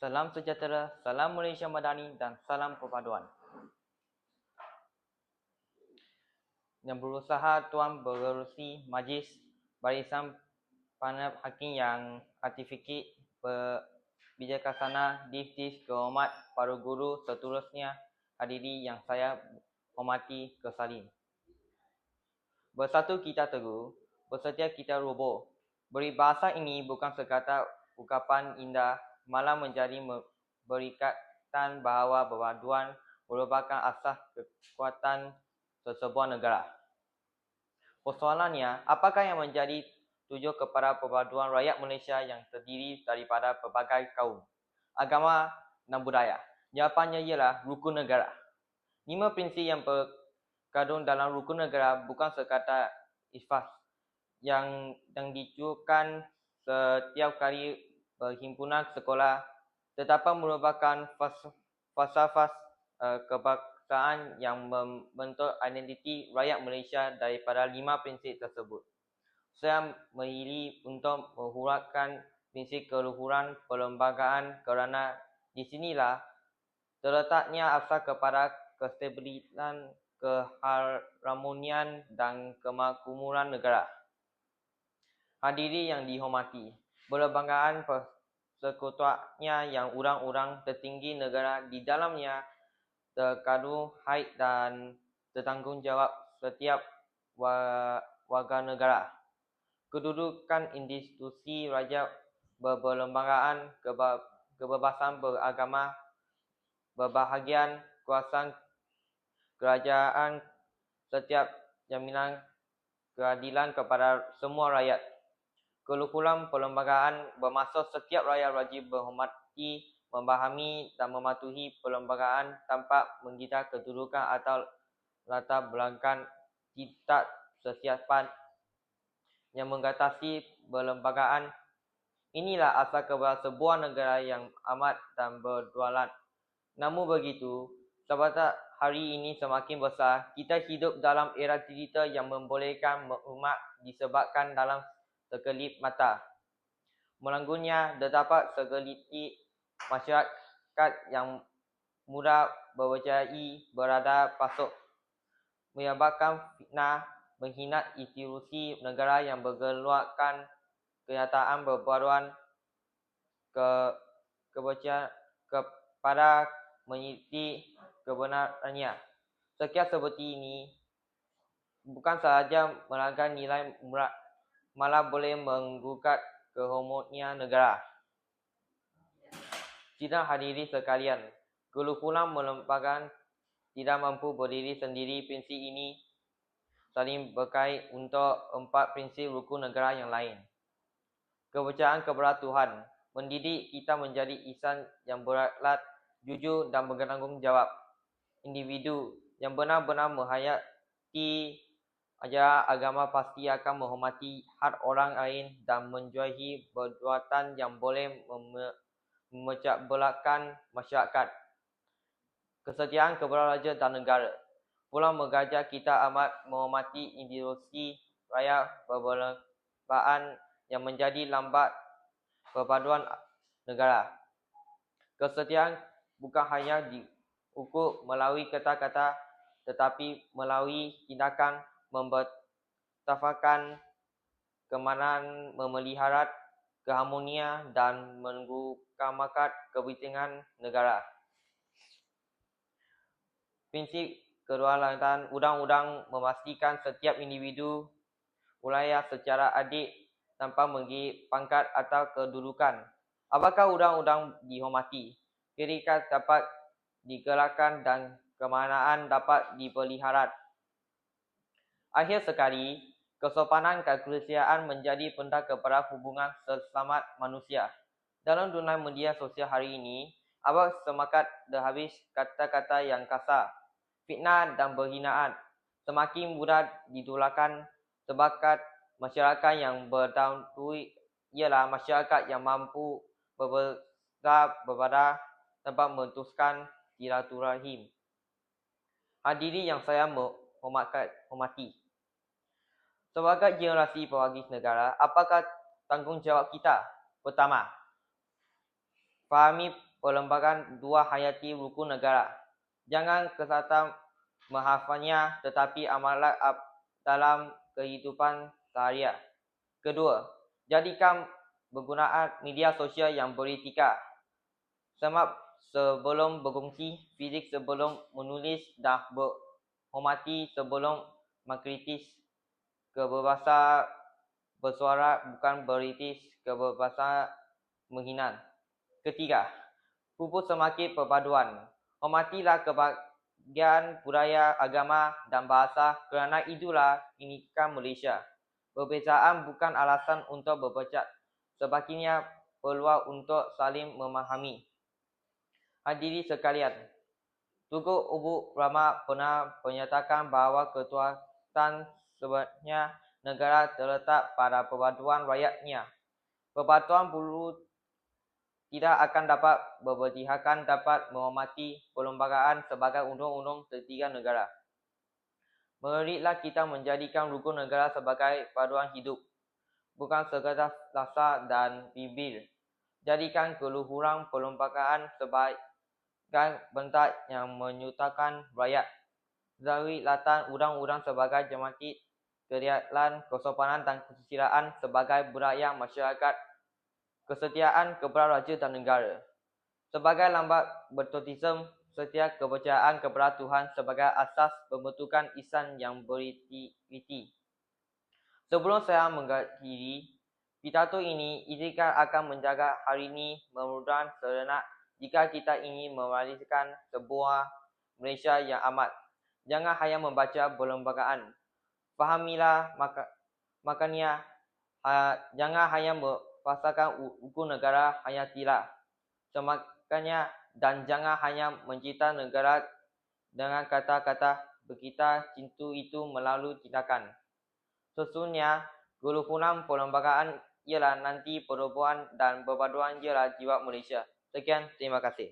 Salam sejahtera, salam Malaysia Madani dan salam perpaduan. Yang berusaha Tuan Bergerusi Majlis Barisan Panel Hakim yang Artifiki Bijaksana Diftis Kehormat para guru seterusnya hadiri yang saya hormati kesalin. Bersatu kita teguh, bersetia kita roboh. Beribahasa ini bukan sekadar ungkapan indah, malah menjadi berikatan bahawa perpaduan merupakan asas kekuatan sesebuah negara. Persoalannya, apakah yang menjadi tujuan kepada perpaduan rakyat Malaysia yang terdiri daripada pelbagai kaum, agama dan budaya? Jawapannya ialah rukun negara. 5 prinsip yang terkandung dalam rukun negara bukan sekadar isfas yang dicukan setiap kali perhimpunan sekolah, tetapi merupakan falsafah kebangsaan yang membentuk identiti rakyat Malaysia daripada 5 prinsip tersebut. Saya memilih untuk menghuraikan prinsip keluhuran perlembagaan kerana di sinilah terletaknya asas kepada kestabilisan, keharmonian dan kemakmuran negara. Hadiri yang dihormati, perlembagaan persekutuannya yang undang-undang tertinggi negara di dalamnya terkandung hak dan bertanggungjawab setiap warga negara. Kedudukan institusi raja berperlembagaan, kebebasan beragama, berbahagian, kuasa kerajaan, setiap jaminan keadilan kepada semua rakyat. Keluhuran perlembagaan bermaksud setiap rakyat wajib menghormati, memahami dan mematuhi perlembagaan tanpa mengira kedudukan atau latar belakang tidak sesiapan yang mengatasi perlembagaan. Inilah asal kepada sebuah negara yang amat dan berdaulat. Namun begitu, sebentar hari ini semakin besar, kita hidup dalam era digital yang membolehkan maklumat disebarkan dalam sekelip mata. Melanggunya terdapat segelintir masyarakat yang mudah berjaya berada pasuk, menyebabkan fitnah, menghina institusi negara yang bergeluarkan kenyataan perpaduan kebencian kepada menyelidiki kebenarannya. Sekian seperti ini bukan sahaja melanggar nilai murat, malah boleh menggugat kehormatan negara. Sidang hadirin sekalian, keluhuran perlembagaan tidak mampu berdiri sendiri. Prinsip ini saling berkait untuk 4 prinsip rukun negara yang lain. Kepercayaan kepada Tuhan mendidik kita menjadi insan yang berakhlak, jujur dan bertanggungjawab. Individu yang benar-benar menghayati ajaran agama pasti akan menghormati hak orang lain dan menjauhi perbuatan yang boleh memecah belahkan masyarakat. Kesetiaan kepada raja dan negara pula mengajar kita amat menghormati institusi rakyat perlembagaan yang menjadi lambat perpaduan negara. Kesetiaan bukan hanya diukur melalui kata-kata, tetapi melalui tindakan membertafakan keamanan, memelihara keharmonian dan mengutamakan kepentingan negara. Prinsip kedaulatan undang-undang memastikan setiap individu wilayah secara adil tanpa menggigit pangkat atau kedudukan. Apakah undang-undang dihormati, keadilan dapat digelarkan dan keamanan dapat dipelihara. Akhir sekali, kesopanan dan kelesiaan menjadi penting kepada hubungan sesama manusia. Dalam dunia media sosial hari ini, semakin terhabis kata-kata yang kasar, fitnah dan berhinaan semakin mudah ditularkan. Sebakat masyarakat yang berdaulat ialah masyarakat yang mampu berbeda tanpa memutuskan silaturahim. Hadirin yang saya hormati, sebagai generasi pewaris negara, apakah tanggungjawab kita? Pertama, fahami perlembagaan dua hayati rukun negara. Jangan kesata menghafalnya tetapi amalan dalam kehidupan seharian. Kedua, jadikan penggunaan media sosial yang beretika. Sebelum berkongsi, fizik sebelum menulis dan berhormati sebelum mengkritis. Kebebasan bersuara bukan beritis, kebebasan menghina. Ketiga, pupus semakin perpaduan. Hormatilah kebahagiaan budaya, agama dan bahasa kerana itulah inikan Malaysia. Perbezaan bukan alasan untuk berpecat, sebaliknya peluang untuk saling memahami. Hadirin sekalian, Tunku Ibu Rama pernah menyatakan bahawa ketuhanan sebenarnya negara terletak pada perpaduan rakyatnya. Perpaduan bulu tidak akan dapat berpertihakan dapat menghormati perlembagaan sebagai undang-undang ketiga negara. Marilah kita menjadikan rukun negara sebagai paduan hidup, bukan sekadar rasa dan bibir. Jadikan keluhuran perlembagaan sebagai bentak yang menyutakan rakyat. Zahir latan undang-undang sebagai jematik keadilan, kesopanan dan kesusilaan sebagai budaya masyarakat, kesetiaan kepada raja dan negara. Sebagai lambat bertotism, setia kepercayaan kepada Tuhan sebagai asas pembentukan ihsan yang berintegriti. Sebelum saya mengakhiri pidato ini, izinkan akan menjaga hari ini memudahan serentak jika kita ingin mewariskan sebuah Malaysia yang amat. Jangan hanya membaca perlembagaan. Fahamilah maknanya. Jangan hanya mempasakan hukum negara, hayatilah. Semakannya dan jangan hanya mencipta negara dengan kata-kata, kita cinta itu melalui tindakan. Sesungguhnya, keluhuran perlembagaan ialah nanti perempuan dan perpaduan ialah jiwa Malaysia. Sekian, terima kasih.